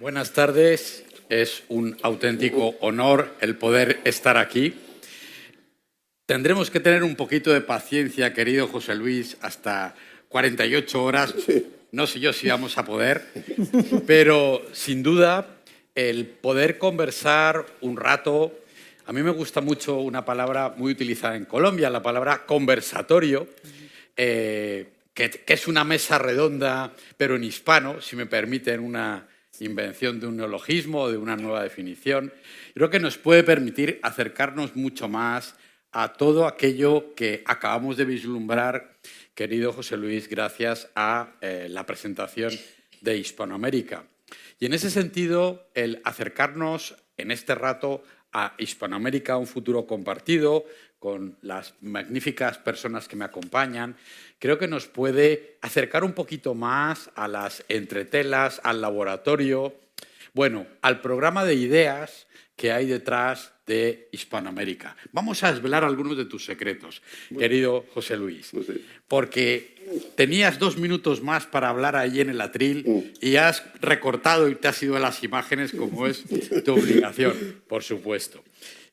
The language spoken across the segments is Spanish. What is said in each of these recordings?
Buenas tardes. Es un auténtico honor el poder estar aquí. Tendremos que tener un poquito de paciencia, querido José Luis, hasta 48 horas. No sé yo si vamos a poder, pero sin duda el poder conversar un rato. A mí me gusta mucho una palabra muy utilizada en Colombia, la palabra conversatorio, que es una mesa redonda, pero en hispano, si me permiten una invención de un neologismo o de una nueva definición. Creo que nos puede permitir acercarnos mucho más a todo aquello que acabamos de vislumbrar, querido José Luis, gracias a la presentación de Hispanoamérica. Y en ese sentido, el acercarnos en este rato a Hispanoamérica, un futuro compartido, con las magníficas personas que me acompañan, creo que nos puede acercar un poquito más a las entretelas, al laboratorio, bueno, al programa de ideas que hay detrás de Hispanoamérica. Vamos a desvelar algunos de tus secretos, querido José Luis, porque tenías 2 minutos más para hablar allí en el atril y has recortado y te has ido a las imágenes como es tu obligación, por supuesto.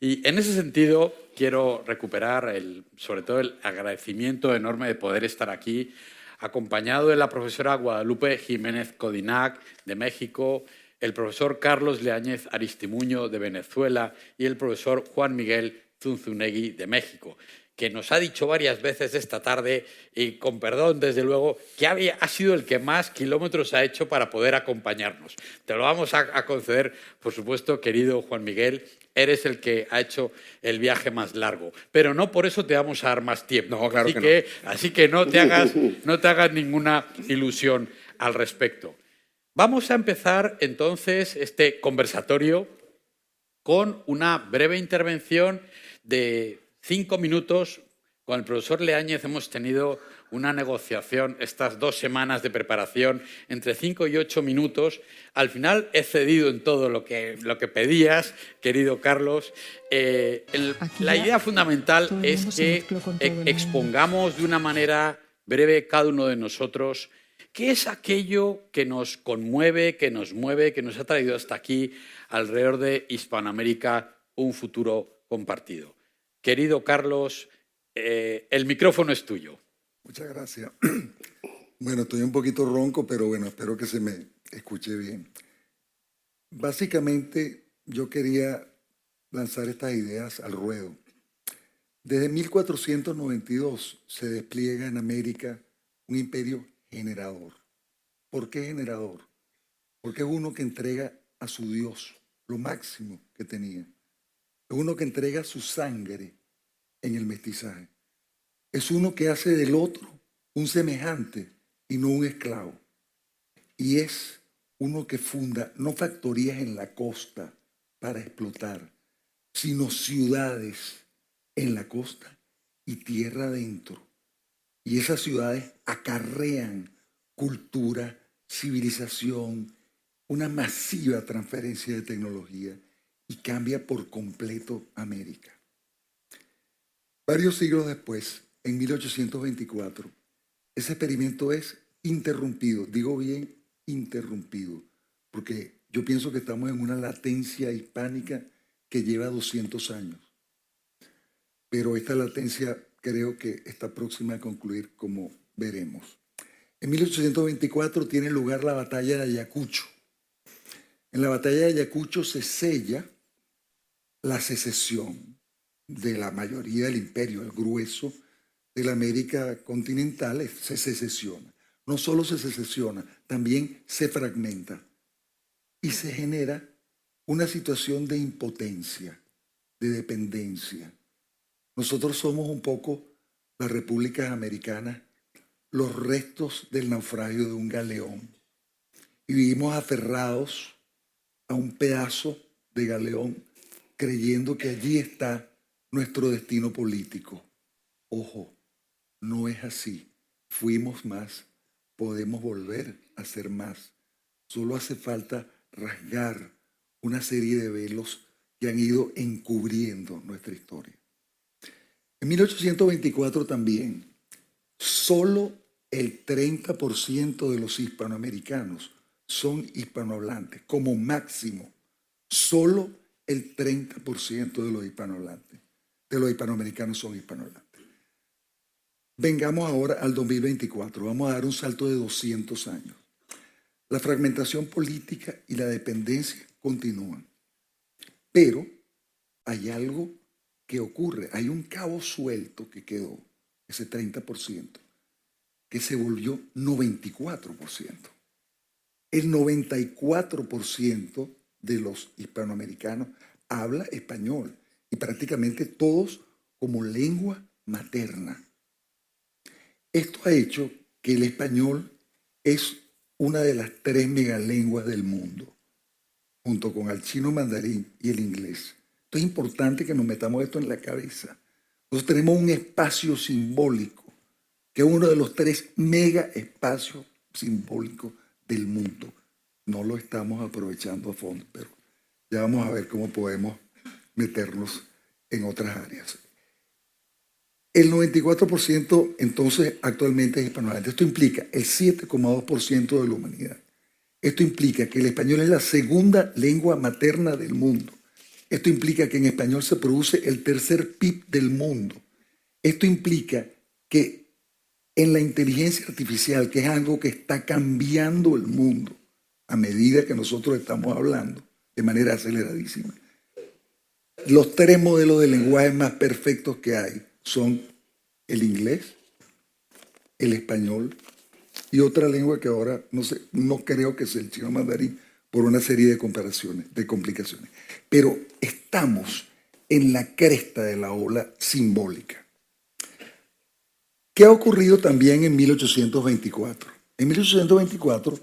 Y en ese sentido quiero recuperar sobre todo el agradecimiento enorme de poder estar aquí, acompañado de la profesora Guadalupe Jiménez Codinac de México, el profesor Carlos Leáñez Aristimuño de Venezuela y el profesor Juan Miguel Zunzunegui de México, que nos ha dicho varias veces esta tarde, y con perdón, desde luego, que ha sido el que más kilómetros ha hecho para poder acompañarnos. Te lo vamos a conceder, por supuesto, querido Juan Miguel. Eres el que ha hecho el viaje más largo, pero no por eso te vamos a dar más tiempo. No, claro así que no te hagas ninguna ilusión al respecto. Vamos a empezar entonces este conversatorio con una breve intervención de 5 minutos. Con el profesor Leáñez hemos tenido una negociación, estas 2 semanas de preparación, entre 5 y 8 minutos. Al final he cedido en todo lo que pedías, querido Carlos. La idea fundamental es que expongamos de una manera breve cada uno de nosotros qué es aquello que nos conmueve, que nos mueve, que nos ha traído hasta aquí alrededor de Hispanoamérica, un futuro compartido. Querido Carlos, el micrófono es tuyo. Muchas gracias. Bueno, estoy un poquito ronco, pero bueno, espero que se me escuche bien. Básicamente, yo quería lanzar estas ideas al ruedo. Desde 1492 se despliega en América un imperio generador. ¿Por qué generador? Porque es uno que entrega a su Dios lo máximo que tenía. Es uno que entrega su sangre en el mestizaje. Es uno que hace del otro un semejante y no un esclavo. Y es uno que funda no factorías en la costa para explotar, sino ciudades en la costa y tierra adentro. Y esas ciudades acarrean cultura, civilización, una masiva transferencia de tecnología y cambia por completo América. Varios siglos después, en 1824, ese experimento es interrumpido, digo bien interrumpido, porque yo pienso que estamos en una latencia hispánica que lleva 200 años. Pero esta latencia creo que está próxima a concluir, como veremos. En 1824 tiene lugar la batalla de Ayacucho. En la batalla de Ayacucho se sella la secesión de la mayoría del imperio, el grueso de la América continental se secesiona. No solo se secesiona, también se fragmenta y se genera una situación de impotencia, de dependencia. Nosotros somos un poco las repúblicas americanas, los restos del naufragio de un galeón y vivimos aferrados a un pedazo de galeón creyendo que allí está nuestro destino político. Ojo, no es así. Fuimos más, podemos volver a ser más. Solo hace falta rasgar una serie de velos que han ido encubriendo nuestra historia. En 1824 también, solo el 30% de los hispanoamericanos son hispanohablantes, como máximo. Solo el 30% de los hispanohablantes, de los hispanoamericanos son hispanohablantes. Vengamos ahora al 2024. Vamos a dar un salto de 200 años. La fragmentación política y la dependencia continúan. Pero hay algo que ocurre. Hay un cabo suelto que quedó, ese 30%, que se volvió 94%. El 94% de los hispanoamericanos habla español y prácticamente todos como lengua materna. Esto ha hecho que el español es una de las 3 megalenguas del mundo, junto con el chino mandarín y el inglés. Esto es importante que nos metamos esto en la cabeza. Nosotros tenemos un espacio simbólico, que es uno de los 3 mega espacios simbólicos del mundo. No lo estamos aprovechando a fondo, pero ya vamos a ver cómo podemos meternos en otras áreas. El 94% entonces actualmente es hispanohablante. Esto implica el 7,2% de la humanidad. Esto implica que el español es la segunda lengua materna del mundo. Esto implica que en español se produce el tercer PIB del mundo. Esto implica que en la inteligencia artificial, que es algo que está cambiando el mundo a medida que nosotros estamos hablando de manera aceleradísima, los 3 modelos de lenguaje más perfectos que hay son el inglés, el español y otra lengua que ahora no creo que sea el chino mandarín por una serie de comparaciones, de complicaciones. Pero estamos en la cresta de la ola simbólica. ¿Qué ha ocurrido también en 1824? En 1824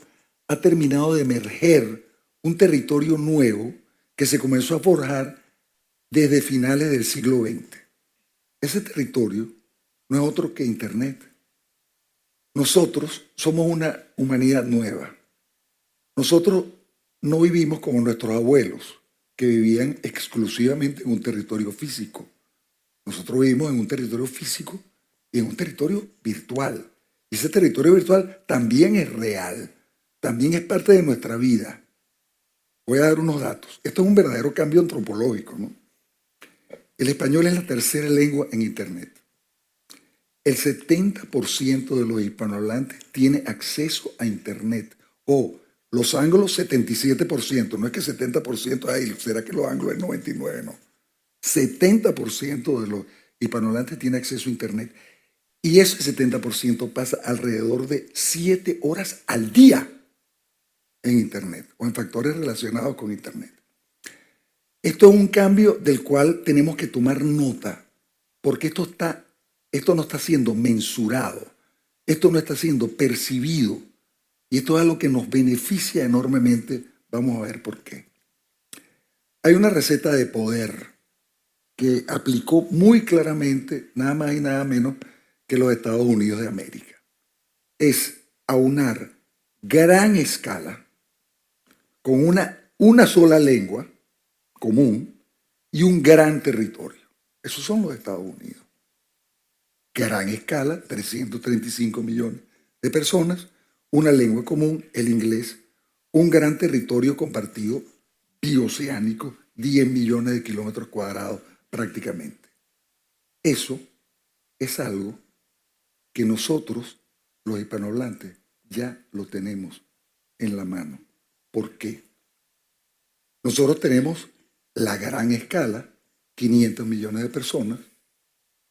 ha terminado de emerger un territorio nuevo que se comenzó a forjar desde finales del siglo XX. Ese territorio no es otro que Internet. Nosotros somos una humanidad nueva. Nosotros no vivimos como nuestros abuelos, que vivían exclusivamente en un territorio físico. Nosotros vivimos en un territorio físico y en un territorio virtual. Y ese territorio virtual también es real, también es parte de nuestra vida. Voy a dar unos datos. Esto es un verdadero cambio antropológico, ¿no? El español es la tercera lengua en Internet. El 70% de los hispanohablantes tiene acceso a Internet. O los anglos 77%, no es que 70%, ay, ¿será que los anglos es 99%? No. 70% de los hispanohablantes tiene acceso a Internet. Y ese 70% pasa alrededor de 7 horas al día en Internet o en factores relacionados con Internet. Esto es un cambio del cual tenemos que tomar nota, porque esto no está siendo mensurado, esto no está siendo percibido, y esto es algo que nos beneficia enormemente. Vamos a ver por qué. Hay una receta de poder que aplicó muy claramente nada más y nada menos que los Estados Unidos de América. Es aunar gran escala con una sola lengua común y un gran territorio. Esos son los Estados Unidos. Gran escala, 335 millones de personas, una lengua común, el inglés, un gran territorio compartido bioceánico, 10 millones de kilómetros cuadrados prácticamente. Eso es algo que nosotros, los hispanohablantes, ya lo tenemos en la mano. ¿Por qué? Nosotros tenemos la gran escala, 500 millones de personas,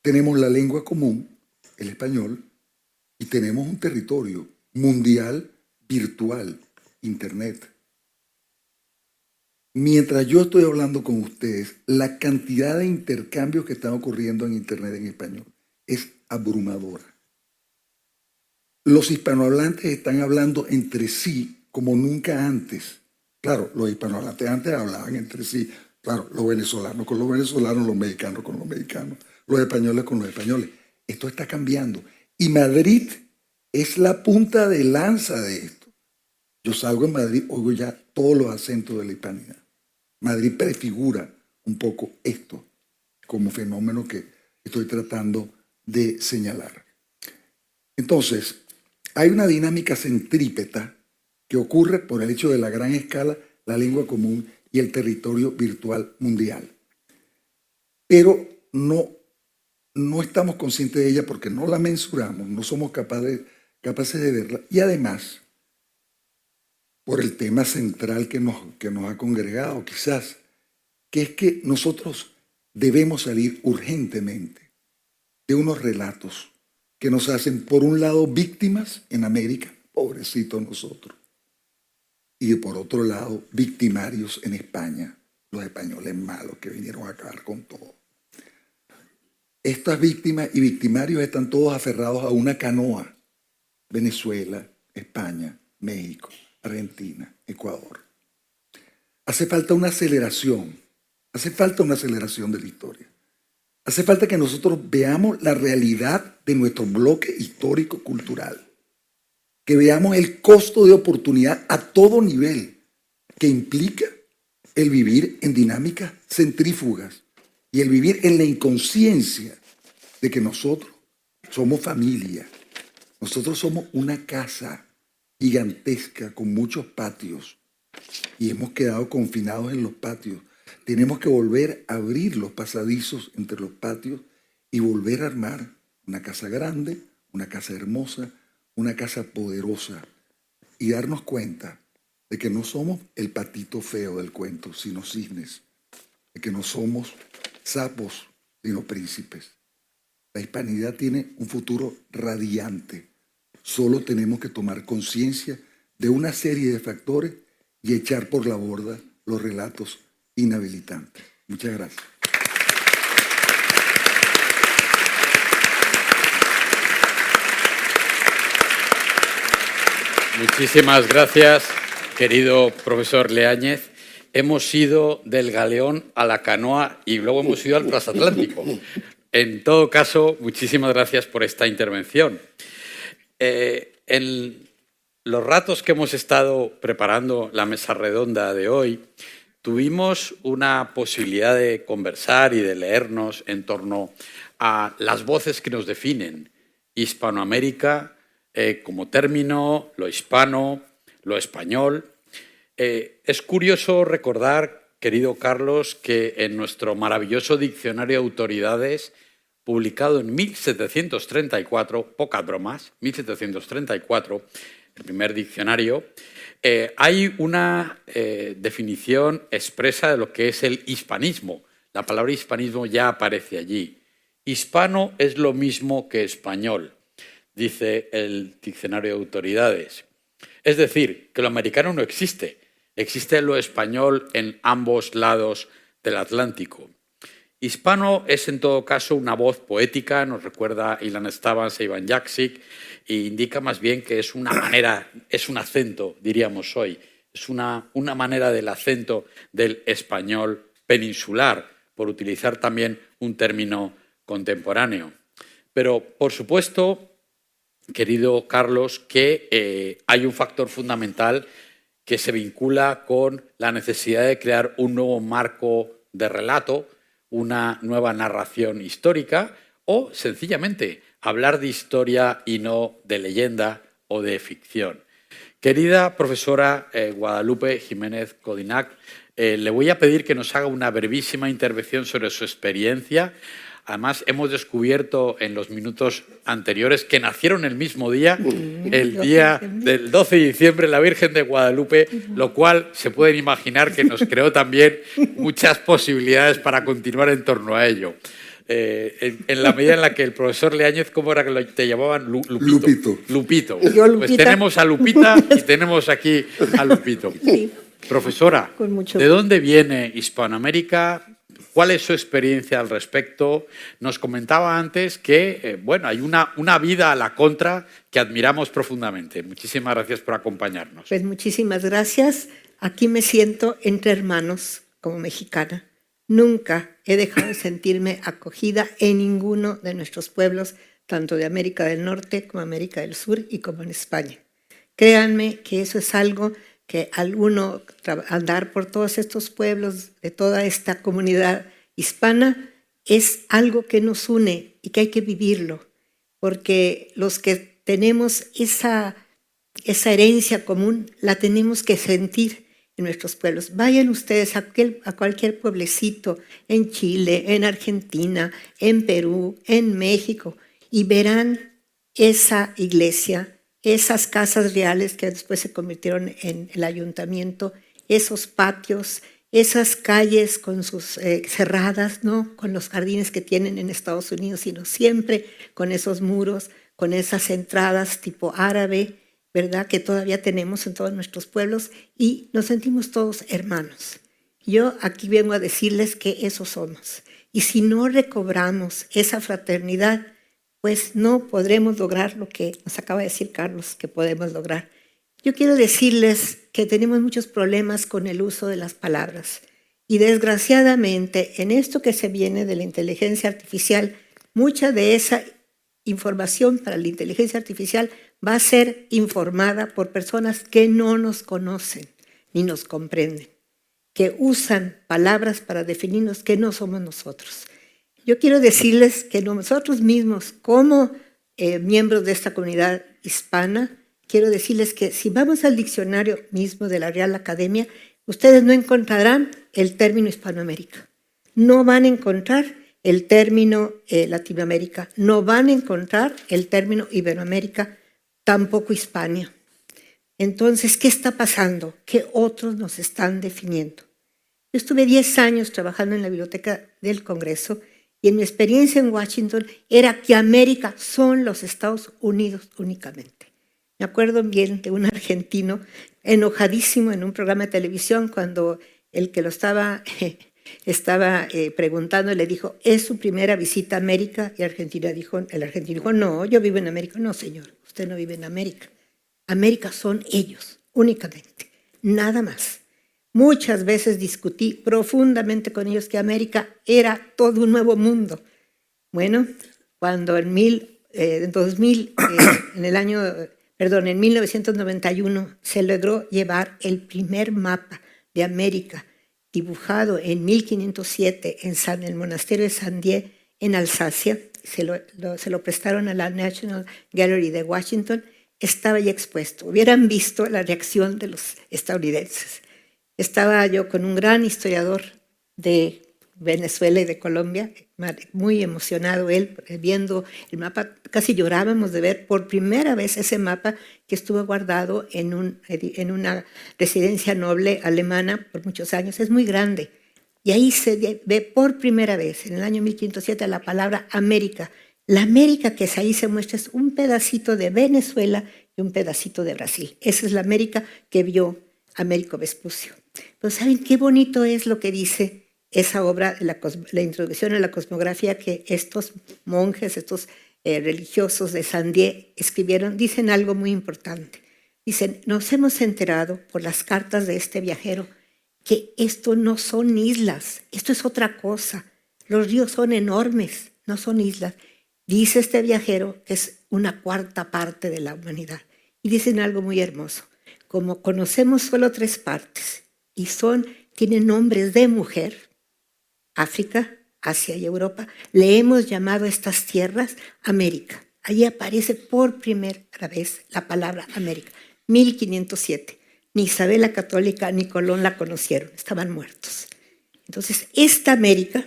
tenemos la lengua común, el español, y tenemos un territorio mundial virtual, Internet. Mientras yo estoy hablando con ustedes, la cantidad de intercambios que están ocurriendo en Internet en español es abrumadora. Los hispanohablantes están hablando entre sí como nunca antes. Claro, los hispanohablantes antes hablaban entre sí. Claro, los venezolanos con los venezolanos, los mexicanos con los mexicanos, los españoles con los españoles. Esto está cambiando. Y Madrid es la punta de lanza de esto. Yo salgo en Madrid, oigo ya todos los acentos de la hispanidad. Madrid prefigura un poco esto como fenómeno que estoy tratando de señalar. Entonces, hay una dinámica centrípeta que ocurre por el hecho de la gran escala, la lengua común y el territorio virtual mundial. Pero no estamos conscientes de ella porque no la mensuramos, no somos capaces de verla. Y además, por el tema central que nos ha congregado, quizás, que es que nosotros debemos salir urgentemente de unos relatos que nos hacen, por un lado, víctimas en América, pobrecitos nosotros, y por otro lado, victimarios en España, los españoles malos que vinieron a acabar con todo. Estas víctimas y victimarios están todos aferrados a una canoa: Venezuela, España, México, Argentina, Ecuador. Hace falta una aceleración de la historia. Hace falta que nosotros veamos la realidad de nuestro bloque histórico-cultural, que veamos el costo de oportunidad a todo nivel que implica el vivir en dinámicas centrífugas y el vivir en la inconsciencia de que nosotros somos familia, nosotros somos una casa gigantesca con muchos patios y hemos quedado confinados en los patios. Tenemos que volver a abrir los pasadizos entre los patios y volver a armar una casa grande, una casa hermosa, una casa poderosa, y darnos cuenta de que no somos el patito feo del cuento, sino cisnes, de que no somos sapos, sino príncipes. La hispanidad tiene un futuro radiante. Solo tenemos que tomar conciencia de una serie de factores y echar por la borda los relatos inhabilitantes. Muchas gracias. Muchísimas gracias, querido profesor Leáñez. Hemos ido del galeón a la canoa y luego hemos ido al transatlántico. En todo caso, muchísimas gracias por esta intervención. En los ratos que hemos estado preparando la mesa redonda de hoy, tuvimos una posibilidad de conversar y de leernos en torno a las voces que nos definen. Hispanoamérica como término, lo hispano, lo español. Es curioso recordar, querido Carlos, que en nuestro maravilloso diccionario de autoridades, publicado en 1734, pocas bromas, 1734, el primer diccionario, hay una definición expresa de lo que es el hispanismo. La palabra hispanismo ya aparece allí. Hispano es lo mismo que español, dice el diccionario de autoridades. Es decir, que lo americano no existe. Existe lo español en ambos lados del Atlántico. Hispano es, en todo caso, una voz poética, nos recuerda a Ilan Stavans e Ivan Jaksic, e indica más bien que es una manera, es un acento, diríamos hoy, es una manera del acento del español peninsular, por utilizar también un término contemporáneo. Pero, por supuesto, querido Carlos, que hay un factor fundamental que se vincula con la necesidad de crear un nuevo marco de relato, una nueva narración histórica o, sencillamente, hablar de historia y no de leyenda o de ficción. Querida profesora Guadalupe Jiménez Codinac, le voy a pedir que nos haga una brevísima intervención sobre su experiencia. Además, hemos descubierto en los minutos anteriores que nacieron el mismo día, el día del 12 de diciembre, la Virgen de Guadalupe, lo cual se pueden imaginar que nos creó también muchas posibilidades para continuar en torno a ello. En la medida en la que el profesor Leáñez, ¿cómo era que te llamaban? Lupito. Lupito. Pues tenemos a Lupita y tenemos aquí a Lupito. Sí. Profesora, ¿de dónde viene Hispanoamérica? ¿Cuál es su experiencia al respecto? Nos comentaba antes que bueno, hay una vida a la contra que admiramos profundamente. Muchísimas gracias por acompañarnos. Pues muchísimas gracias. Aquí me siento entre hermanos como mexicana. Nunca he dejado de sentirme acogida en ninguno de nuestros pueblos, tanto de América del Norte como América del Sur y como en España. Créanme que eso es algo que alguno andar por todos estos pueblos, de toda esta comunidad hispana, es algo que nos une y que hay que vivirlo, porque los que tenemos esa herencia común, la tenemos que sentir en nuestros pueblos. Vayan ustedes a cualquier pueblecito en Chile, en Argentina, en Perú, en México, y verán esa iglesia, esas casas reales que después se convirtieron en el ayuntamiento, esos patios, esas calles con sus cerradas, no con los jardines que tienen en Estados Unidos, sino siempre con esos muros, con esas entradas tipo árabe, ¿verdad? Que todavía tenemos en todos nuestros pueblos y nos sentimos todos hermanos. Yo aquí vengo a decirles que eso somos. Y si no recobramos esa fraternidad, pues no podremos lograr lo que nos acaba de decir Carlos que podemos lograr. Yo quiero decirles que tenemos muchos problemas con el uso de las palabras. Y desgraciadamente, en esto que se viene de la inteligencia artificial, mucha de esa información para la inteligencia artificial va a ser informada por personas que no nos conocen ni nos comprenden, que usan palabras para definirnos que no somos nosotros. Yo quiero decirles que nosotros mismos, como miembros de esta comunidad hispana, quiero decirles que si vamos al diccionario mismo de la Real Academia, ustedes no encontrarán el término Hispanoamérica. No van a encontrar el término Latinoamérica. No van a encontrar el término Iberoamérica, tampoco Hispania. Entonces, ¿qué está pasando? ¿Qué otros nos están definiendo? Yo estuve 10 años trabajando en la Biblioteca del Congreso y en mi experiencia en Washington era que América son los Estados Unidos únicamente. Me acuerdo bien de un argentino enojadísimo en un programa de televisión cuando el que lo estaba preguntando le dijo, ¿es su primera visita a América? Y el argentino dijo, no, yo vivo en América. No, señor, usted no vive en América. América son ellos, únicamente, nada más. Muchas veces discutí profundamente con ellos que América era todo un nuevo mundo. Bueno, cuando en 1991 se logró llevar el primer mapa de América dibujado en 1507 en el monasterio de Saint-Dié en Alsacia, se lo prestaron a la National Gallery de Washington, estaba ya expuesto. Hubieran visto la reacción de los estadounidenses. Estaba yo con un gran historiador de Venezuela y de Colombia, muy emocionado él, viendo el mapa. Casi llorábamos de ver por primera vez ese mapa que estuvo guardado en una residencia noble alemana por muchos años. Es muy grande. Y ahí se ve por primera vez, en el año 1507, la palabra América. La América que ahí se muestra es un pedacito de Venezuela y un pedacito de Brasil. Esa es la América que vio Américo Vespucio. Pero ¿saben qué bonito es lo que dice esa obra, la introducción a la cosmografía que estos monjes, estos religiosos de Saint-Dié escribieron? Dicen algo muy importante. Dicen, nos hemos enterado por las cartas de este viajero que esto no son islas, esto es otra cosa. Los ríos son enormes, no son islas. Dice este viajero que es una cuarta parte de la humanidad. Y dicen algo muy hermoso. Como conocemos solo 3 partes y tienen nombres de mujer, África, Asia y Europa, le hemos llamado a estas tierras América. Allí aparece por primera vez la palabra América. 1507. Ni Isabel la Católica ni Colón la conocieron, estaban muertos. Entonces, esta América,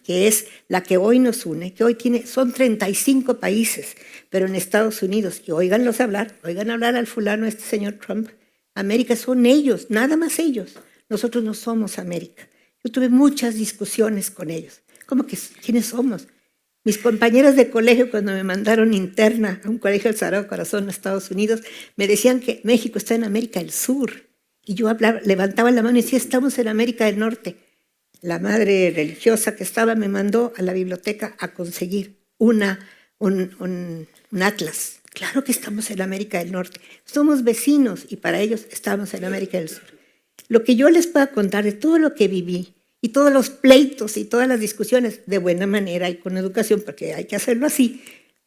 que es la que hoy nos une, que hoy son 35 países, pero en Estados Unidos, y oigan hablar al fulano, este señor Trump, América son ellos, nada más ellos. Nosotros no somos América. Yo tuve muchas discusiones con ellos. ¿Cómo que quiénes somos? Mis compañeras de colegio, cuando me mandaron interna a un colegio del Sagrado Corazón en Estados Unidos, me decían que México está en América del Sur. Y yo levantaba la mano y decía, estamos en América del Norte. La madre religiosa que estaba me mandó a la biblioteca a conseguir un atlas. Claro que estamos en América del Norte. Somos vecinos y para ellos estamos en América del Sur. Lo que yo les puedo contar de todo lo que viví y todos los pleitos y todas las discusiones de buena manera y con educación, porque hay que hacerlo así,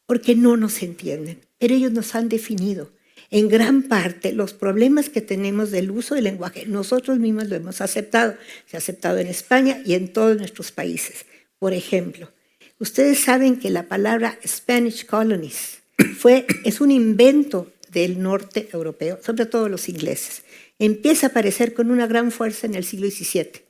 porque no nos entienden. Pero ellos nos han definido. En gran parte, los problemas que tenemos del uso del lenguaje, nosotros mismos lo hemos aceptado. Se ha aceptado en España y en todos nuestros países. Por ejemplo, ustedes saben que la palabra Spanish colonies es un invento del norte europeo, sobre todo los ingleses. Empieza a aparecer con una gran fuerza en el siglo XVII.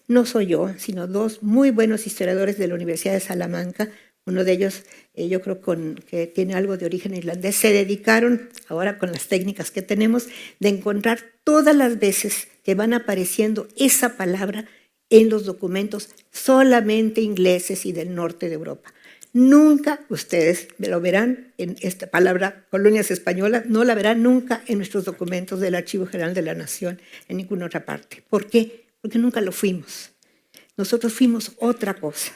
No soy yo, sino dos muy buenos historiadores de la Universidad de Salamanca. Uno de ellos, yo creo que tiene algo de origen irlandés, se dedicaron, ahora con las técnicas que tenemos, de encontrar todas las veces que van apareciendo esa palabra en los documentos solamente ingleses y del norte de Europa. Nunca ustedes lo verán en esta palabra, colonias españolas, no la verán nunca en nuestros documentos del Archivo General de la Nación, en ninguna otra parte. ¿Por qué? Porque nunca lo fuimos. Nosotros fuimos otra cosa.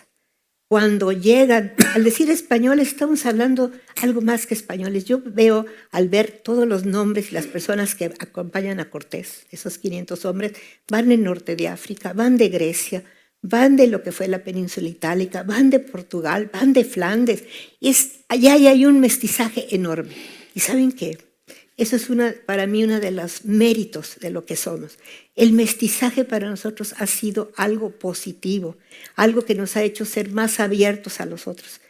Cuando llegan, al decir españoles, estamos hablando algo más que españoles. Yo veo, al ver todos los nombres y las personas que acompañan a Cortés, esos 500 hombres, van del norte de África, van de Grecia, van de lo que fue la península itálica, van de Portugal, van de Flandes. Allá hay un mestizaje enorme. ¿Y saben qué? Eso es para mí uno de los méritos de lo que somos. El mestizaje para nosotros ha sido algo positivo, algo que nos ha hecho ser más abiertos a los otros.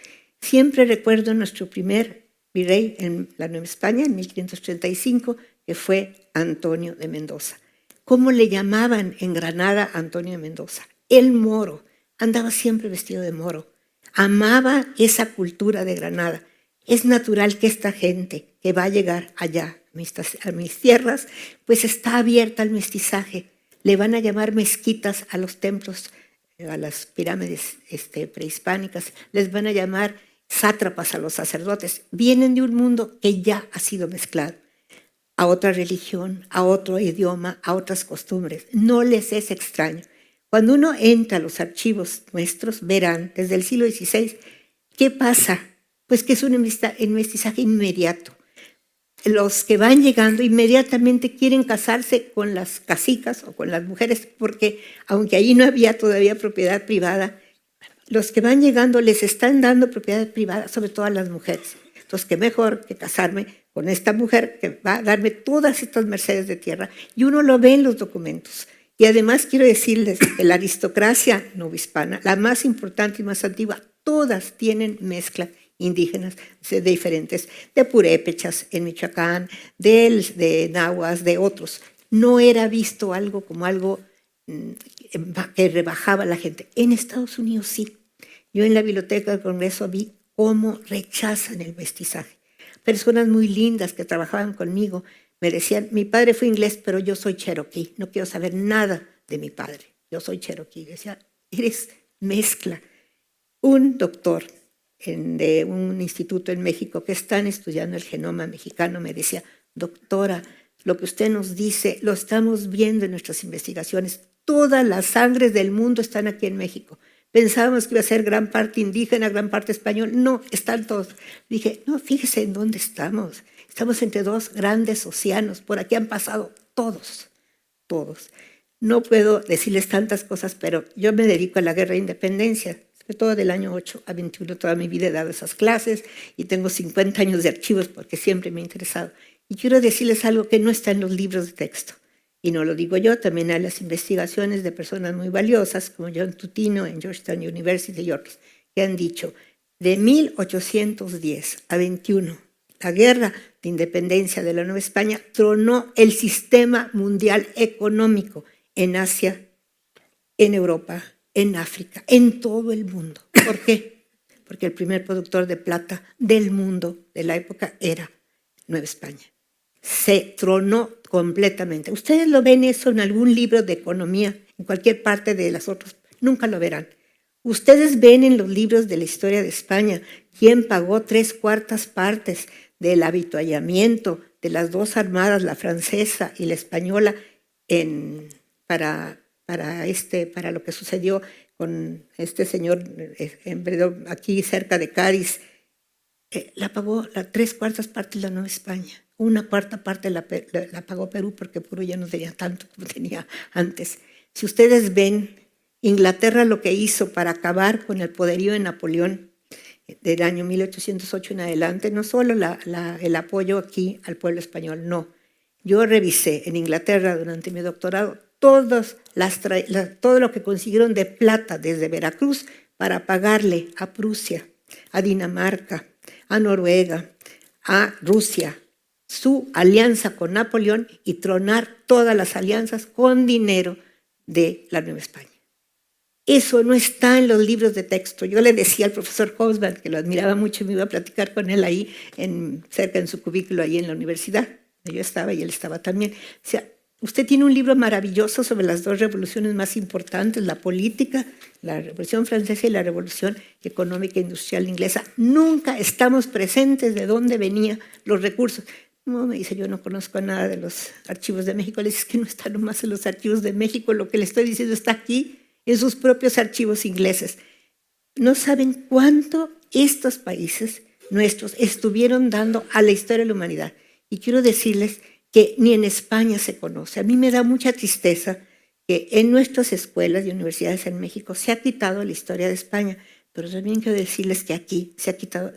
Siempre recuerdo nuestro primer virrey en la Nueva España, en 1535, que fue Antonio de Mendoza. ¿Cómo le llamaban en Granada a Antonio de Mendoza? El moro. Andaba siempre vestido de moro. Amaba esa cultura de Granada. Es natural que esta gente que va a llegar allá, a mis tierras, pues está abierta al mestizaje. Le van a llamar mezquitas a los templos, a las pirámides prehispánicas. Les van a llamar sátrapas a los sacerdotes. Vienen de un mundo que ya ha sido mezclado a otra religión, a otro idioma, a otras costumbres. No les es extraño. Cuando uno entra a los archivos nuestros, verán desde el siglo XVI, ¿qué pasa? Pues que es un mestizaje inmediato. Los que van llegando inmediatamente quieren casarse con las cacicas o con las mujeres, porque aunque ahí no había todavía propiedad privada, los que van llegando les están dando propiedad privada, sobre todo a las mujeres. Entonces, qué mejor que casarme con esta mujer que va a darme todas estas mercedes de tierra. Y uno lo ve en los documentos. Y además quiero decirles que la aristocracia novohispana, la más importante y más antigua, todas tienen mezcla indígenas de diferentes, de purépechas en Michoacán, de nahuas, de otros. No era visto algo como algo que rebajaba a la gente. En Estados Unidos sí. Yo en la Biblioteca del Congreso vi cómo rechazan el mestizaje. Personas muy lindas que trabajaban conmigo me decían, mi padre fue inglés, pero yo soy cherokee, no quiero saber nada de mi padre. Yo soy cherokee. Decía, eres mezcla. Un doctor de un instituto en México que están estudiando el genoma mexicano me decía, doctora, lo que usted nos dice lo estamos viendo en nuestras investigaciones. Todas las sangres del mundo están aquí en México. Pensábamos que iba a ser gran parte indígena, gran parte español. No, están todos. Dije, no, fíjese en dónde estamos. Estamos entre dos grandes océanos. Por aquí han pasado todos, todos. No puedo decirles tantas cosas, pero yo me dedico a la guerra de independencia. Sobre todo del año 8 a 21, toda mi vida he dado esas clases y tengo 50 años de archivos porque siempre me ha interesado. Y quiero decirles algo que no está en los libros de texto. Y no lo digo yo, también hay las investigaciones de personas muy valiosas, como John Tutino en Georgetown University y otros, que han dicho, de 1810 a 21, la guerra de independencia de la Nueva España tronó el sistema mundial económico en Asia, en Europa, en África, en todo el mundo. ¿Por qué? Porque el primer productor de plata del mundo de la época era Nueva España. Se tronó completamente. Ustedes lo ven eso en algún libro de economía, en cualquier parte de las otras, nunca lo verán. Ustedes ven en los libros de la historia de España quién pagó 3/4 partes del avituallamiento de las dos armadas, la francesa y la española, para lo que sucedió con este señor aquí cerca de Cádiz. La pagó 3/4 partes de la Nueva España. 1/4 parte la pagó Perú, porque Perú ya no tenía tanto como tenía antes. Si ustedes ven Inglaterra lo que hizo para acabar con el poderío de Napoleón del año 1808 en adelante, no solo el apoyo aquí al pueblo español, no. Yo revisé en Inglaterra durante mi doctorado todo lo que consiguieron de plata desde Veracruz para pagarle a Prusia, a Dinamarca, a Noruega, a Rusia, su alianza con Napoleón y tronar todas las alianzas con dinero de la Nueva España. Eso no está en los libros de texto. Yo le decía al profesor Hobsbawm, que lo admiraba mucho, y me iba a platicar con él ahí, cerca en su cubículo, ahí en la universidad. Yo estaba y él estaba también. O sea, usted tiene un libro maravilloso sobre las dos revoluciones más importantes, la política, la Revolución Francesa y la Revolución Económica e Industrial Inglesa. Nunca estamos presentes de dónde venían los recursos. No, me dice, yo no conozco nada de los archivos de México. Le dice, es que no está nomás en los archivos de México, lo que le estoy diciendo está aquí, en sus propios archivos ingleses. No saben cuánto estos países nuestros estuvieron dando a la historia de la humanidad. Y quiero decirles que ni en España se conoce. A mí me da mucha tristeza que en nuestras escuelas y universidades en México se ha quitado la historia de España, pero también quiero decirles que aquí se ha quitado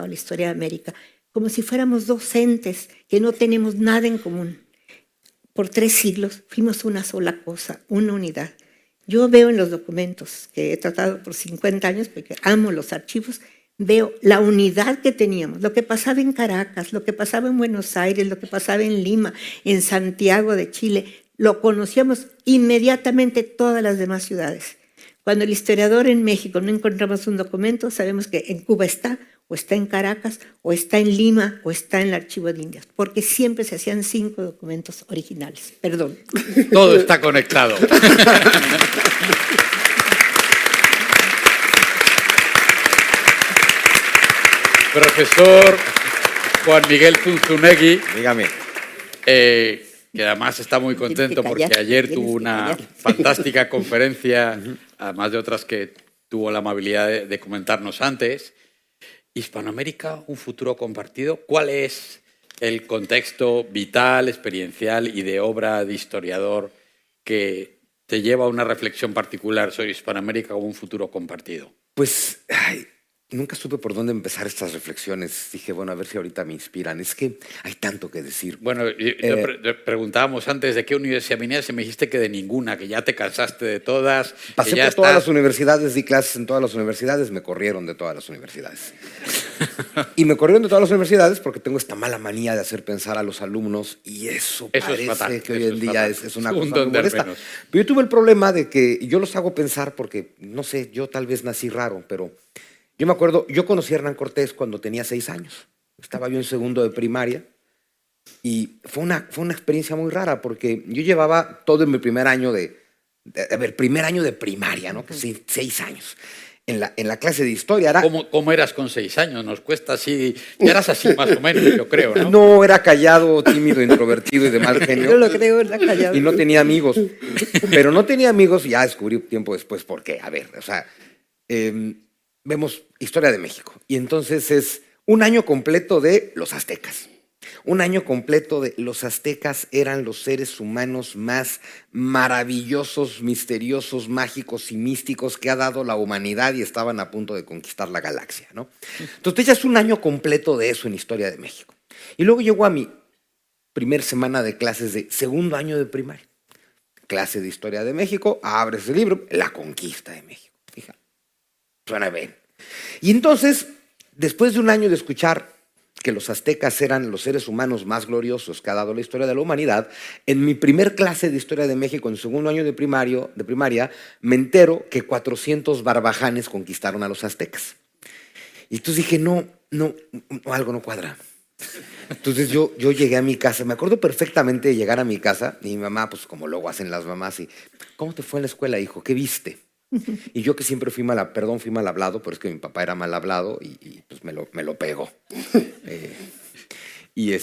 la historia de América, como si fuéramos docentes que no tenemos nada en común. Por 3 siglos fuimos una sola cosa, una unidad. Yo veo en los documentos que he tratado por 50 años, porque amo los archivos, veo la unidad que teníamos, lo que pasaba en Caracas, lo que pasaba en Buenos Aires, lo que pasaba en Lima, en Santiago de Chile, lo conocíamos inmediatamente todas las demás ciudades. Cuando el historiador en México no encontramos un documento, sabemos que en Cuba está, o está en Caracas, o está en Lima, o está en el Archivo de Indias, porque siempre se hacían 5 documentos originales. Perdón. Todo está conectado. Profesor Juan Miguel Zunzunegui, Dígame. que además está muy contento porque ayer tuvo una fantástica conferencia, además de otras que tuvo la amabilidad de comentarnos antes. Hispanoamérica, un futuro compartido. ¿Cuál es el contexto vital, experiencial y de obra de historiador que te lleva a una reflexión particular sobre Hispanoamérica como un futuro compartido? Pues nunca supe por dónde empezar estas reflexiones. Dije, bueno, a ver si ahorita me inspiran. Es que hay tanto que decir. Bueno, preguntábamos antes de qué universidad venías y me dijiste que de ninguna, que ya te cansaste de todas. Pasé que ya por todas las universidades, di clases en todas las universidades, me corrieron de todas las universidades. Y me corrieron de todas las universidades porque tengo esta mala manía de hacer pensar a los alumnos y eso parece es fatal, que hoy en día es una cosa muy de molesta. menos. Pero yo tuve el problema de que yo los hago pensar porque, no sé, yo tal vez nací raro, pero yo me acuerdo, yo conocí a Hernán Cortés cuando tenía 6 años. Estaba yo en segundo de primaria y fue una experiencia muy rara porque yo llevaba todo en mi primer año primer año de primaria, ¿no? Que 6 años. En la clase de historia era... ¿Cómo eras con 6 años? Nos cuesta así... Ya eras así más o menos, yo creo, ¿no? No, era callado, tímido, introvertido y de mal genio. Yo lo creo, era callado. Y no tenía amigos. Pero no tenía amigos y ya descubrí tiempo después por qué. A ver, o sea, vemos Historia de México. Y entonces es un año completo de los aztecas. Un año completo de los aztecas eran los seres humanos más maravillosos, misteriosos, mágicos y místicos que ha dado la humanidad y estaban a punto de conquistar la galaxia, ¿no? Entonces ya es un año completo de eso en Historia de México. Y luego llegó a mi primer semana de clases de segundo año de primaria. Clase de Historia de México, abres el libro, La Conquista de México. Fíjate, suena bien. Y entonces, después de un año de escuchar que los aztecas eran los seres humanos más gloriosos que ha dado la historia de la humanidad, en mi primer clase de Historia de México, en segundo año de primaria, me entero que 400 barbajanes conquistaron a los aztecas. Y entonces dije, no, algo no cuadra. Entonces yo llegué a mi casa, me acuerdo perfectamente de llegar a mi casa, y mi mamá, pues como luego hacen las mamás, y ¿cómo te fue en la escuela, hijo? ¿Qué viste? Y yo que siempre fui mal hablado, pero es que mi papá era mal hablado y pues me lo pegó. Y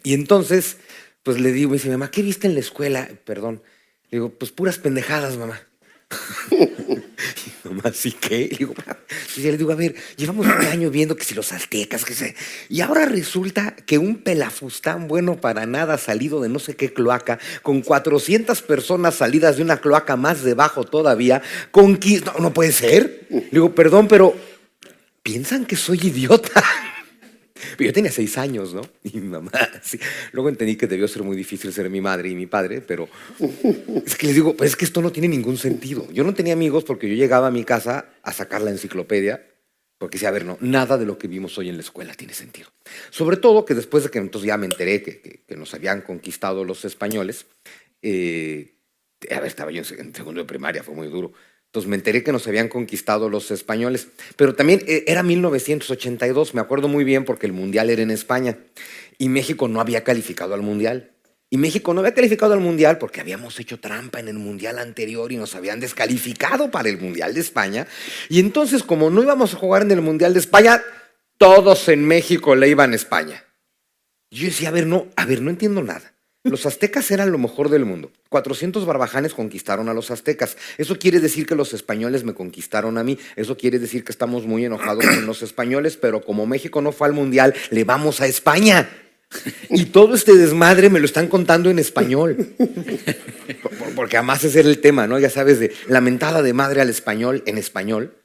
entonces, pues le digo, me dice, mamá, ¿qué viste en la escuela? Perdón. Le digo, pues puras pendejadas, mamá. Y mamá, ¿sí qué? Le digo, a ver, llevamos un año viendo que si los aztecas, que sé. Y ahora resulta que un pelafustán bueno para nada salido de no sé qué cloaca, con 400 personas salidas de una cloaca más debajo todavía, conquista. No puede ser. Le digo, perdón, pero piensan que soy idiota. Pero yo tenía 6 años, ¿no? Y mi mamá, sí. Luego entendí que debió ser muy difícil ser mi madre y mi padre, pero es que les digo, pues es que esto no tiene ningún sentido. Yo no tenía amigos porque yo llegaba a mi casa a sacar la enciclopedia Porque sí, a ver, no, nada de lo que vimos hoy en la escuela tiene sentido. Sobre todo que después de que entonces ya me enteré que nos habían conquistado los españoles, a ver, estaba yo en segundo de primaria, fue muy duro. Entonces me enteré que nos habían conquistado los españoles, pero también era 1982, me acuerdo muy bien porque el Mundial era en España y México no había calificado al Mundial. Y México no había calificado al Mundial porque habíamos hecho trampa en el Mundial anterior y nos habían descalificado para el Mundial de España. Y entonces, como no íbamos a jugar en el Mundial de España, todos en México le iban a España. Yo decía, a ver, no entiendo nada. Los aztecas eran lo mejor del mundo. 400 barbajanes conquistaron a los aztecas. Eso quiere decir que los españoles me conquistaron a mí. Eso quiere decir que estamos muy enojados con los españoles, pero como México no fue al Mundial, le vamos a España. Y todo este desmadre me lo están contando en español. Porque además ese era el tema, ¿no? Ya sabes, de la mentada de madre al español en español.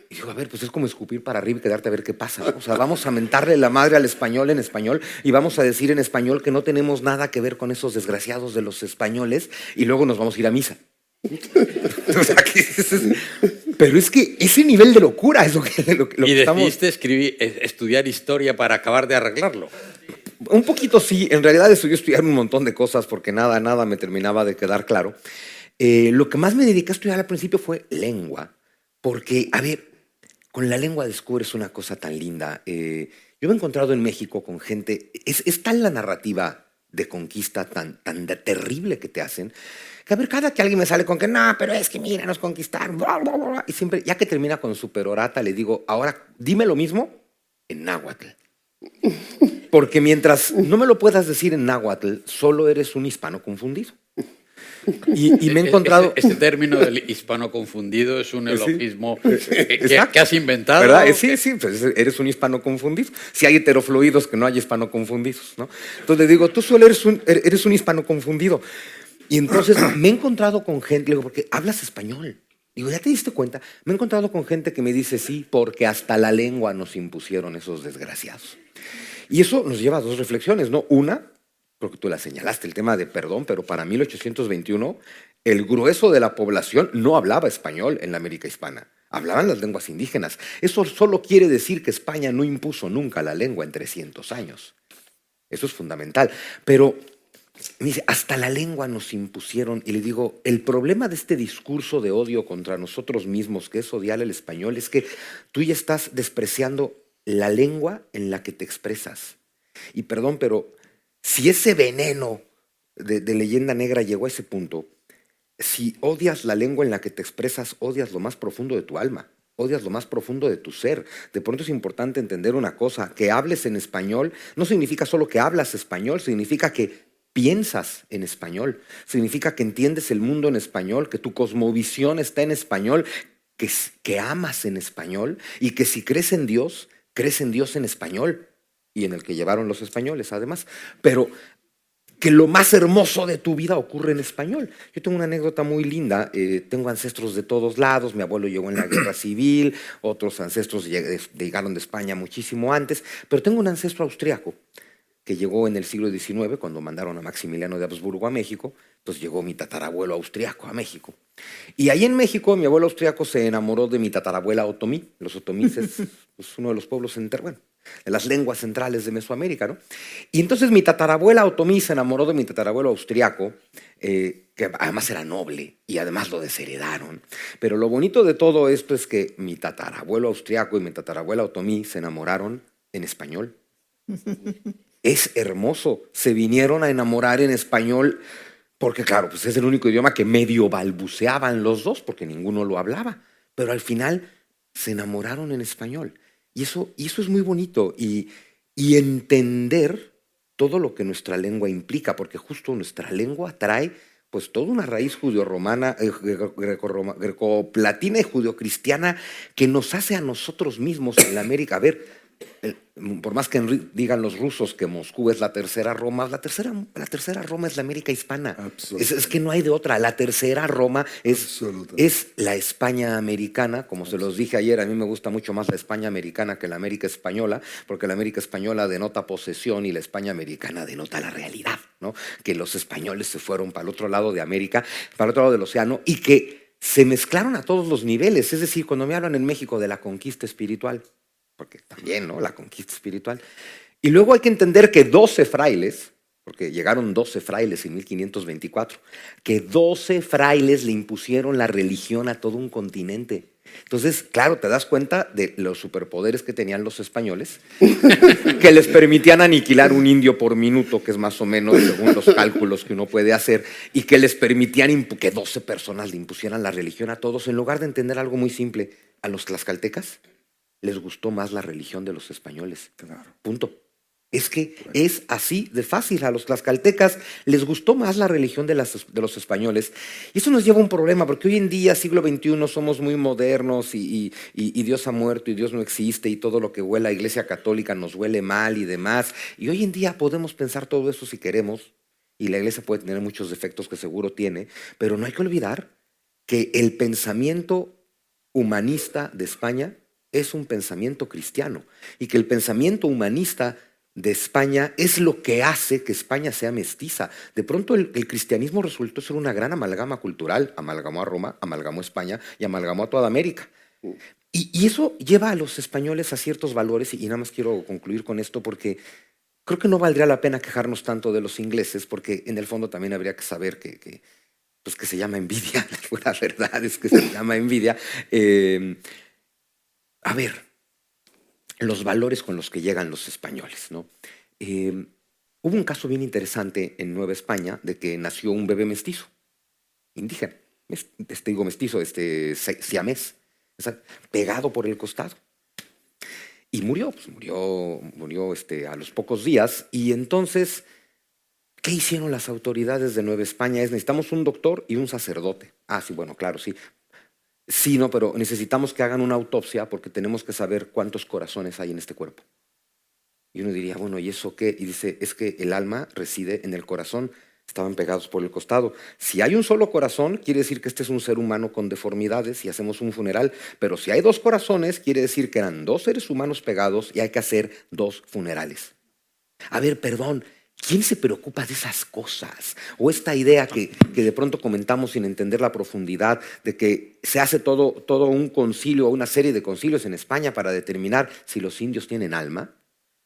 Y digo, a ver, pues es como escupir para arriba y quedarte a ver qué pasa, ¿no? O sea, vamos a mentarle la madre al español en español y vamos a decir en español que no tenemos nada que ver con esos desgraciados de los españoles y luego nos vamos a ir a misa. O sea, pero es que ese nivel de locura es lo que ¿Y estamos... decidiste estudiar historia para acabar de arreglarlo? Un poquito sí, en realidad estudié estudiar un montón de cosas porque nada me terminaba de quedar claro. Lo que más me dediqué a estudiar al principio fue lengua, porque, a ver, con la lengua descubres una cosa tan linda. Yo me he encontrado en México con gente, es tal la narrativa de conquista tan terrible que te hacen, que a ver, cada que alguien me sale con que no, pero es que mira, nos conquistaron, bla, bla, bla, y siempre, ya que termina con su perorata, le digo, ahora dime lo mismo en náhuatl. Porque mientras no me lo puedas decir en náhuatl, solo eres un hispano confundido. Y me he encontrado... Este término del hispano confundido es un elogismo que has inventado. ¿Verdad? Sí, pues eres un hispano confundido. Si hay heterofluidos, que no hay hispano confundidos, ¿no? Entonces le digo, tú solo eres un hispano confundido. Y entonces me he encontrado con gente, le digo, porque hablas español. Digo, ¿ya te diste cuenta? Me he encontrado con gente que me dice, sí, porque hasta la lengua nos impusieron esos desgraciados. Y eso nos lleva a dos reflexiones, ¿no? Una, creo que tú la señalaste, el tema de perdón, pero para 1821 el grueso de la población no hablaba español en la América hispana. Hablaban las lenguas indígenas. Eso solo quiere decir que España no impuso nunca la lengua en 300 años. Eso es fundamental. Pero me dice, hasta la lengua nos impusieron. Y le digo, el problema de este discurso de odio contra nosotros mismos, que es odiar el español, es que tú ya estás despreciando la lengua en la que te expresas. Y perdón, pero si ese veneno de leyenda negra llegó a ese punto, si odias la lengua en la que te expresas, odias lo más profundo de tu alma, odias lo más profundo de tu ser. De pronto es importante entender una cosa, que hables en español no significa solo que hablas español, significa que piensas en español, significa que entiendes el mundo en español, que tu cosmovisión está en español, que amas en español y que si crees en Dios en español y en el que llevaron los españoles además, pero que lo más hermoso de tu vida ocurre en español. Yo tengo una anécdota muy linda, tengo ancestros de todos lados, mi abuelo llegó en la guerra civil, otros ancestros llegaron de España muchísimo antes, pero tengo un ancestro austriaco que llegó en el siglo XIX, cuando mandaron a Maximiliano de Habsburgo a México, entonces llegó mi tatarabuelo austriaco a México. Y ahí en México, mi abuelo austriaco se enamoró de mi tatarabuela otomí. Los otomíes es uno de los pueblos de las lenguas centrales de Mesoamérica, ¿no? Y entonces mi tatarabuela otomí se enamoró de mi tatarabuelo austriaco, que además era noble y además lo desheredaron. Pero lo bonito de todo esto es que mi tatarabuelo austriaco y mi tatarabuela otomí se enamoraron en español. Es hermoso, se vinieron a enamorar en español porque claro, pues es el único idioma que medio balbuceaban los dos porque ninguno lo hablaba, pero al final se enamoraron en español y eso es muy bonito y entender todo lo que nuestra lengua implica, porque justo nuestra lengua trae pues toda una raíz judio-romana, grecoplatina y judio-cristiana que nos hace a nosotros mismos en la América. A ver, por más que digan los rusos que Moscú es la tercera Roma, la tercera Roma es la América hispana. Es que no hay de otra. La tercera Roma es la España americana. Como se los dije ayer, a mí me gusta mucho más la España americana que la América española, porque la América española denota posesión y la España americana denota la realidad, ¿no? Que los españoles se fueron para el otro lado de América, para el otro lado del océano, y que se mezclaron a todos los niveles. Es decir, cuando me hablan en México de la conquista espiritual, porque también, ¿no? La conquista espiritual. Y luego hay que entender que 12 frailes, porque llegaron 12 frailes en 1524, que 12 frailes le impusieron la religión a todo un continente. Entonces, claro, te das cuenta de los superpoderes que tenían los españoles, que les permitían aniquilar un indio por minuto, que es más o menos según los cálculos que uno puede hacer, y que les permitían que 12 personas le impusieran la religión a todos, en lugar de entender algo muy simple. A los tlaxcaltecas les gustó más la religión de los españoles. Claro. Punto. Es que es así de fácil. A los tlaxcaltecas les gustó más la religión de los españoles. Y eso nos lleva a un problema, porque hoy en día, siglo XXI, somos muy modernos y Dios ha muerto y Dios no existe y todo lo que huele a Iglesia Católica nos huele mal y demás. Y hoy en día podemos pensar todo eso si queremos, y la Iglesia puede tener muchos defectos que seguro tiene, pero no hay que olvidar que el pensamiento humanista de España es un pensamiento cristiano y que el pensamiento humanista de España es lo que hace que España sea mestiza. De pronto el cristianismo resultó ser una gran amalgama cultural, amalgamó a Roma, amalgamó a España y amalgamó a toda América. Y eso lleva a los españoles a ciertos valores, y nada más quiero concluir con esto porque creo que no valdría la pena quejarnos tanto de los ingleses, porque en el fondo también habría que saber que se llama envidia. La verdad es que se llama envidia. A ver, los valores con los que llegan los españoles, ¿no? Hubo un caso bien interesante en Nueva España de que nació un bebé mestizo, indígena, mestizo, siamés, pegado por el costado. Y murió a los pocos días. Y entonces, ¿qué hicieron las autoridades de Nueva España? Necesitamos un doctor y un sacerdote. Ah, sí, bueno, claro, sí. Sí, no, pero necesitamos que hagan una autopsia porque tenemos que saber cuántos corazones hay en este cuerpo. Y uno diría, bueno, ¿y eso qué? Y dice, es que el alma reside en el corazón, estaban pegados por el costado. Si hay un solo corazón, quiere decir que este es un ser humano con deformidades y hacemos un funeral. Pero si hay 2 corazones, quiere decir que eran 2 seres humanos pegados y hay que hacer 2 funerales. A ver, perdón, ¿quién se preocupa de esas cosas? O esta idea que de pronto comentamos sin entender la profundidad de que se hace todo un concilio o una serie de concilios en España para determinar si los indios tienen alma.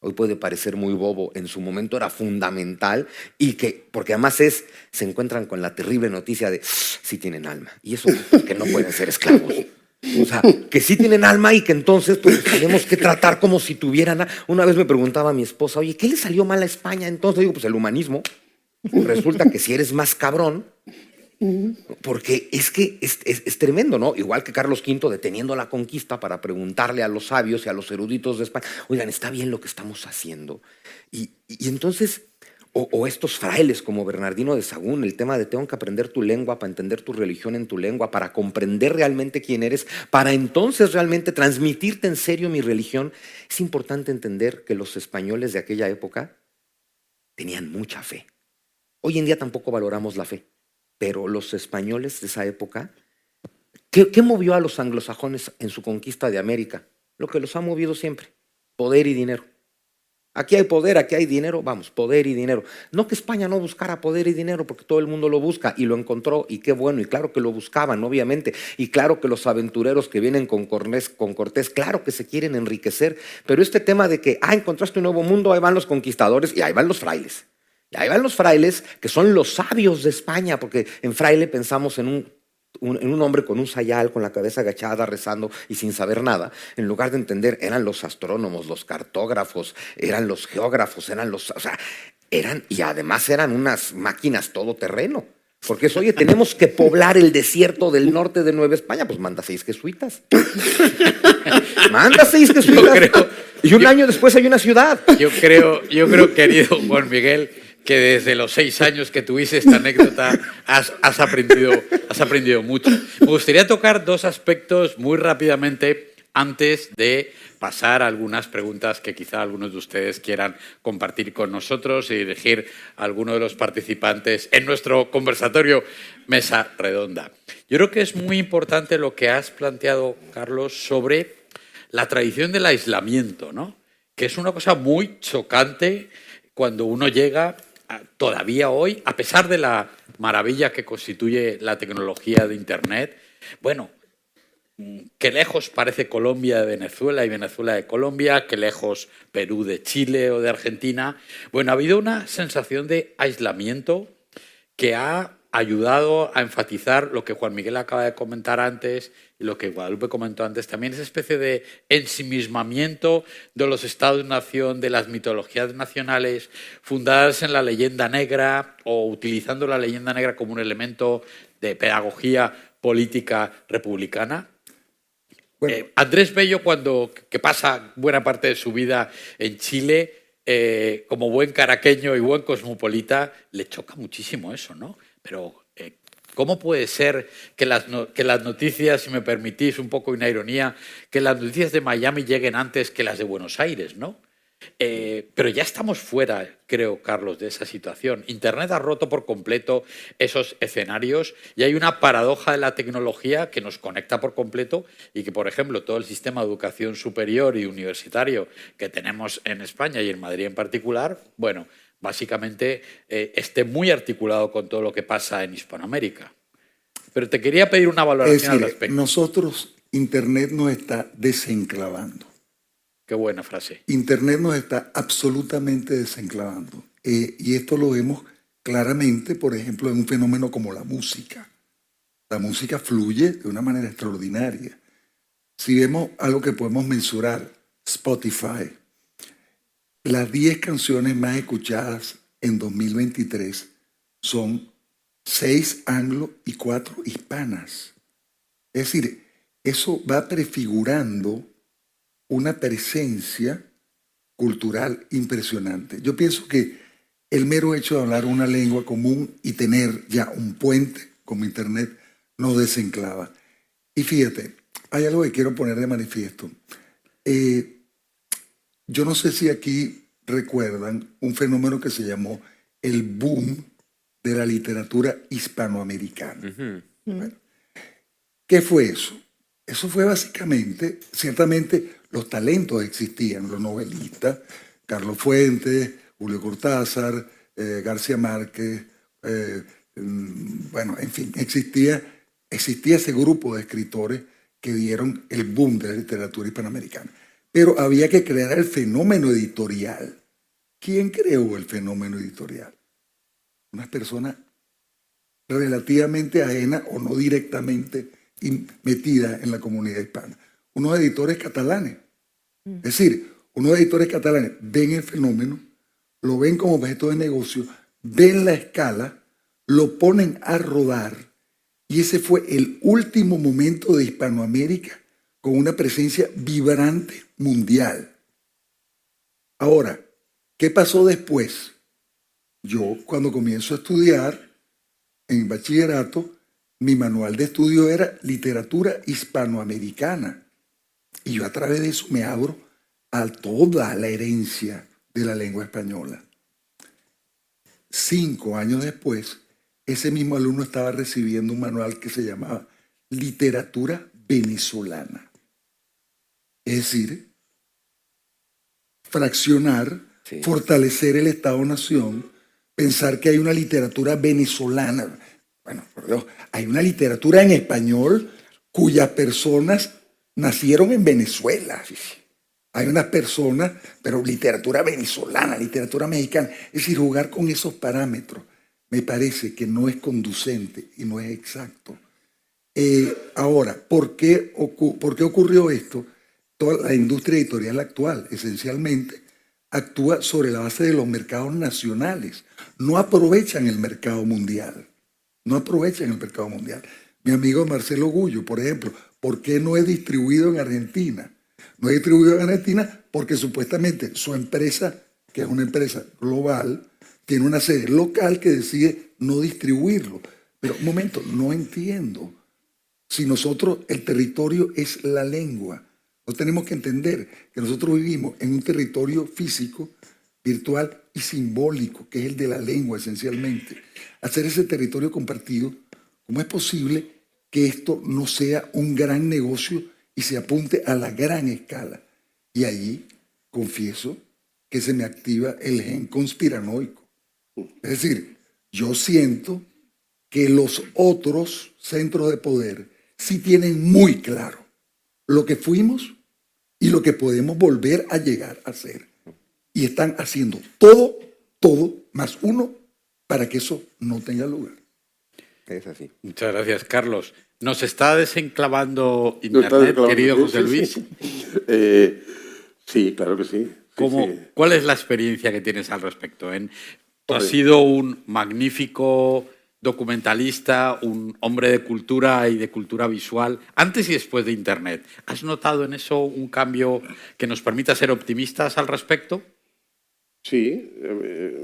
Hoy puede parecer muy bobo, en su momento era fundamental, porque además se encuentran con la terrible noticia de si tienen alma. Y eso que no pueden ser esclavos. O sea, que sí tienen alma y que entonces pues, tenemos que tratar como si tuvieran. Una vez me preguntaba a mi esposa, oye, ¿qué le salió mal a España? Entonces digo, pues el humanismo. Resulta que si eres más cabrón, porque es que es tremendo, ¿no? Igual que Carlos V deteniendo la conquista para preguntarle a los sabios y a los eruditos de España, oigan, ¿está bien lo que estamos haciendo? Y entonces... O estos frailes como Bernardino de Sahagún, el tema de tengo que aprender tu lengua para entender tu religión en tu lengua, para comprender realmente quién eres, para entonces realmente transmitirte en serio mi religión. Es importante entender que los españoles de aquella época tenían mucha fe. Hoy en día tampoco valoramos la fe, pero los españoles de esa época, ¿qué movió a los anglosajones en su conquista de América? Lo que los ha movido siempre, poder y dinero. Aquí hay poder, aquí hay dinero, vamos, poder y dinero. No que España no buscara poder y dinero, porque todo el mundo lo busca y lo encontró, y qué bueno, y claro que lo buscaban, obviamente, y claro que los aventureros que vienen con Cortés, claro que se quieren enriquecer, pero este tema de que, encontraste un nuevo mundo, ahí van los conquistadores y ahí van los frailes. Y ahí van los frailes, que son los sabios de España, porque en fraile pensamos en un hombre con un sayal, con la cabeza agachada, rezando y sin saber nada. En lugar de entender, eran los astrónomos, los cartógrafos, eran los geógrafos, y además eran unas máquinas todoterreno. Porque es, oye, tenemos que poblar el desierto del norte de Nueva España, pues manda 6 jesuitas. Manda 6 jesuitas. Y un año después hay una ciudad. Yo creo, querido Juan Miguel, que desde los 6 años que tuviste esta anécdota has aprendido mucho. Me gustaría tocar 2 aspectos muy rápidamente antes de pasar a algunas preguntas que quizá algunos de ustedes quieran compartir con nosotros y dirigir a alguno de los participantes en nuestro conversatorio Mesa Redonda. Yo creo que es muy importante lo que has planteado, Carlos, sobre la tradición del aislamiento, ¿no? Que es una cosa muy chocante cuando uno llega todavía hoy, a pesar de la maravilla que constituye la tecnología de Internet, bueno, qué lejos parece Colombia de Venezuela y Venezuela de Colombia, qué lejos Perú de Chile o de Argentina. Bueno, ha habido una sensación de aislamiento que ha ayudado a enfatizar lo que Juan Miguel acaba de comentar antes y lo que Guadalupe comentó antes también, esa especie de ensimismamiento de los estados-nación, de las mitologías nacionales fundadas en la leyenda negra o utilizando la leyenda negra como un elemento de pedagogía política republicana. Bueno. Andrés Bello, que pasa buena parte de su vida en Chile, como buen caraqueño y buen cosmopolita, le choca muchísimo eso, ¿no? Pero ¿cómo puede ser que las noticias, si me permitís un poco una ironía, que las noticias de Miami lleguen antes que las de Buenos Aires, ¿no? Pero ya estamos fuera, creo, Carlos, de esa situación. Internet ha roto por completo esos escenarios y hay una paradoja de la tecnología que nos conecta por completo y que, por ejemplo, todo el sistema de educación superior y universitario que tenemos en España y en Madrid en particular, bueno, básicamente esté muy articulado con todo lo que pasa en Hispanoamérica. Pero te quería pedir una valoración al respecto. Nosotros, Internet nos está desenclavando. Qué buena frase. Internet nos está absolutamente desenclavando. Y esto lo vemos claramente, por ejemplo, en un fenómeno como la música. La música fluye de una manera extraordinaria. Si vemos algo que podemos mensurar, Spotify, las 10 canciones más escuchadas en 2023 son 6 anglo y 4 hispanas. Es decir, eso va prefigurando una presencia cultural impresionante. Yo pienso que el mero hecho de hablar una lengua común y tener ya un puente como Internet nos desenclava. Y fíjate, hay algo que quiero poner de manifiesto. Yo no sé si aquí recuerdan un fenómeno que se llamó el boom de la literatura hispanoamericana. Bueno, ¿qué fue eso? Eso fue básicamente, ciertamente los talentos existían, los novelistas, Carlos Fuentes, Julio Cortázar, García Márquez, bueno, en fin, existía ese grupo de escritores que dieron el boom de la literatura hispanoamericana. Pero había que crear el fenómeno editorial. ¿Quién creó el fenómeno editorial? Unas personas relativamente ajenas o no directamente metidas en la comunidad hispana. Unos editores catalanes. Es decir, unos editores catalanes ven el fenómeno, lo ven como objeto de negocio, ven la escala, lo ponen a rodar y ese fue el último momento de Hispanoamérica con una presencia vibrante mundial. Ahora, ¿qué pasó después? Yo, cuando comienzo a estudiar en bachillerato, mi manual de estudio era literatura hispanoamericana. Y yo a través de eso me abro a toda la herencia de la lengua española. 5 años después, ese mismo alumno estaba recibiendo un manual que se llamaba literatura venezolana. Es decir, fraccionar, sí, fortalecer el Estado-Nación, pensar que hay una literatura venezolana. Bueno, por Dios, hay una literatura en español cuyas personas nacieron en Venezuela. Hay unas personas, pero literatura venezolana, literatura mexicana. Es decir, jugar con esos parámetros me parece que no es conducente y no es exacto. Ahora, ¿por qué ocurrió esto? Toda la industria editorial actual, esencialmente, actúa sobre la base de los mercados nacionales. No aprovechan el mercado mundial. No aprovechan el mercado mundial. Mi amigo Marcelo Gullo, por ejemplo, ¿por qué no es distribuido en Argentina? No es distribuido en Argentina porque supuestamente su empresa, que es una empresa global, tiene una sede local que decide no distribuirlo. Pero un momento, no entiendo. Si nosotros, el territorio es la lengua, no tenemos que entender que nosotros vivimos en un territorio físico, virtual y simbólico, que es el de la lengua esencialmente. Hacer ese territorio compartido, ¿cómo es posible que esto no sea un gran negocio y se apunte a la gran escala? Y allí confieso que se me activa el gen conspiranoico. Es decir, yo siento que los otros centros de poder sí tienen muy claro lo que fuimos y lo que podemos volver a llegar a ser. Y están haciendo todo más uno para que eso no tenga lugar. Es así. Muchas gracias, Carlos. ¿Nos está desenclavando ¿No Internet, está desclavando? querido Sí, José sí, Luis? sí. Sí, claro que sí. Sí, sí. ¿Cuál es la experiencia que tienes al respecto? Tú has Pues- sido un magnífico documentalista, un hombre de cultura y de cultura visual, antes y después de Internet. ¿Has notado en eso un cambio que nos permita ser optimistas al respecto? Sí,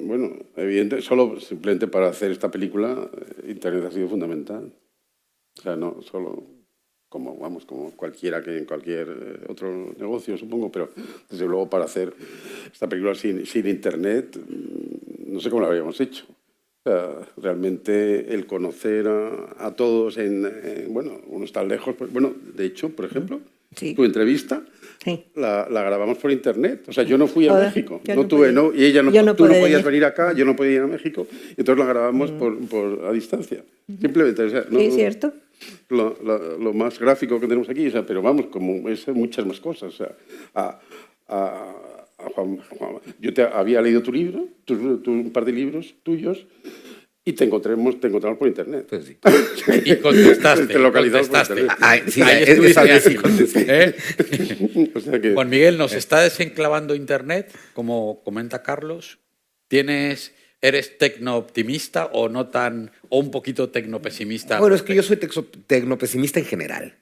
bueno, evidente, solo simplemente para hacer esta película, Internet ha sido fundamental. O sea, no solo como cualquiera que en cualquier otro negocio, supongo, pero desde luego para hacer esta película sin Internet, no sé cómo lo habríamos hecho. O sea, realmente el conocer a todos bueno, uno está lejos, bueno, de hecho, por ejemplo, Sí. tu entrevista Sí. la grabamos por Internet. O sea, yo no fui a Joder, México, yo no no tuve, podía. no, y ella no, Yo no tú no pude podías venir. venir acá, yo no podía ir a México, y entonces la grabamos a distancia. Simplemente, o sea, no, Sí, cierto. lo más gráfico que tenemos aquí, o sea, pero vamos, como es muchas más cosas. O sea, a Juan, yo había leído tu libro, un par de libros tuyos, y te encontramos por Internet. Pues sí. Y contestaste. Te localizamos por contestaste. Internet. Ah, sí, Ahí esa estuviste vez sí aquí. contesté. ¿Eh? O sea que, Juan Miguel, ¿nos está desenclavando Internet, como comenta Carlos? ¿Eres tecno-optimista o no tan, o un poquito tecno-pesimista? Bueno, es que yo soy tecnopesimista en general.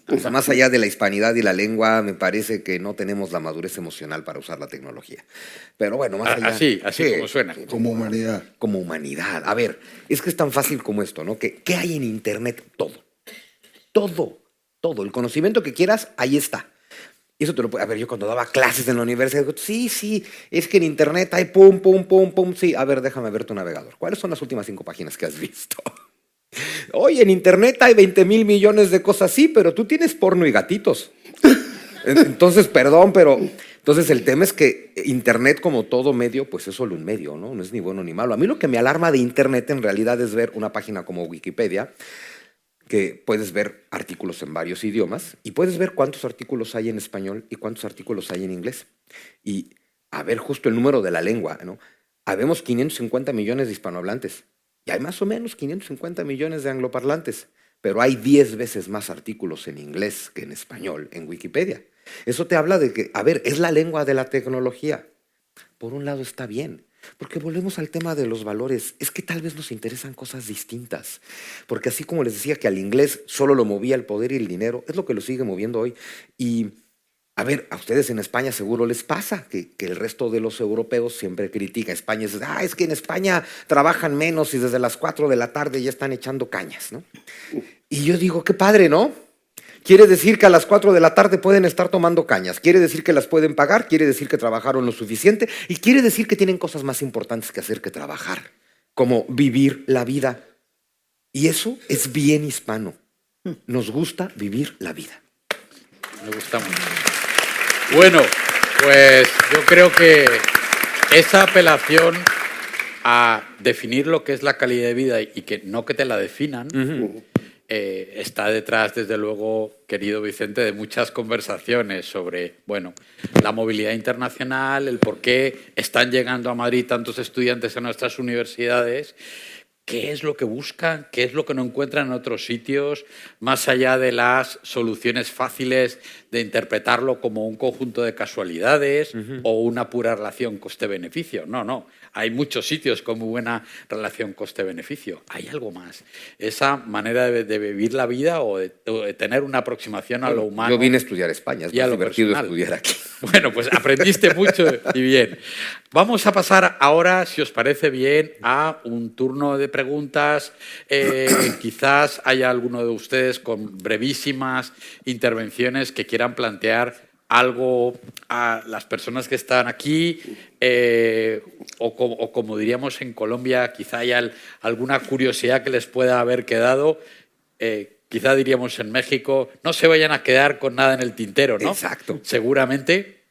O sea, más allá de la hispanidad y la lengua, me parece que no tenemos la madurez emocional para usar la tecnología. Pero bueno, más allá. Así Sí, como suena. Como humanidad. como humanidad. A ver, es que es tan fácil como esto, ¿no? ¿Qué hay en Internet? Todo. Todo. El conocimiento que quieras, ahí está. Y eso te lo puede... A ver, yo cuando daba clases en la universidad, digo, sí, es que en Internet hay pum. Sí, a ver, déjame ver tu navegador. ¿Cuáles son las últimas 5 páginas que has visto? Oye, en Internet hay 20,000 millones de cosas, sí, pero tú tienes porno y gatitos. Entonces, perdón, pero... Entonces, el tema es que Internet, como todo medio, pues es solo un medio, ¿no? No es ni bueno ni malo. A mí lo que me alarma de Internet, en realidad, es ver una página como Wikipedia, que puedes ver artículos en varios idiomas y puedes ver cuántos artículos hay en español y cuántos artículos hay en inglés. Y a ver justo el número de la lengua, ¿no? Habemos 550 millones de hispanohablantes y hay más o menos 550 millones de angloparlantes, pero hay 10 veces más artículos en inglés que en español en Wikipedia. Eso te habla de que, a ver, es la lengua de la tecnología. Por un lado está bien, porque volvemos al tema de los valores. Es que tal vez nos interesan cosas distintas. Porque así como les decía que al inglés solo lo movía el poder y el dinero, es lo que lo sigue moviendo hoy. Y, a ver, a ustedes en España seguro les pasa que el resto de los europeos siempre critica a España. Es que en España trabajan menos y desde las 4 de la tarde ya están echando cañas, ¿no? Y yo digo, qué padre, ¿no? Quiere decir que a las 4 de la tarde pueden estar tomando cañas, quiere decir que las pueden pagar, quiere decir que trabajaron lo suficiente y quiere decir que tienen cosas más importantes que hacer que trabajar, como vivir la vida. Y eso es bien hispano. Nos gusta vivir la vida. Me gusta mucho. Bueno, pues yo creo que esa apelación a definir lo que es la calidad de vida y que no que te la definan, está detrás, desde luego, querido Vicente, de muchas conversaciones sobre, bueno, la movilidad internacional, el por qué están llegando a Madrid tantos estudiantes a nuestras universidades, qué es lo que buscan, qué es lo que no encuentran en otros sitios, más allá de las soluciones fáciles de interpretarlo como un conjunto de casualidades o una pura relación coste-beneficio. No. Hay muchos sitios con muy buena relación coste-beneficio. Hay algo más. Esa manera de vivir la vida o de tener una aproximación a lo humano. Yo vine a estudiar España, es y a más lo divertido personal. estudiar aquí. Bueno, pues aprendiste mucho y bien. Vamos a pasar ahora, si os parece bien, a un turno de preguntas. Quizás haya alguno de ustedes con brevísimas intervenciones que quieran plantear algo a las personas que están aquí o como diríamos en Colombia, quizá haya alguna curiosidad que les pueda haber quedado. Quizá diríamos en México, no se vayan a quedar con nada en el tintero, ¿no? Exacto. Seguramente.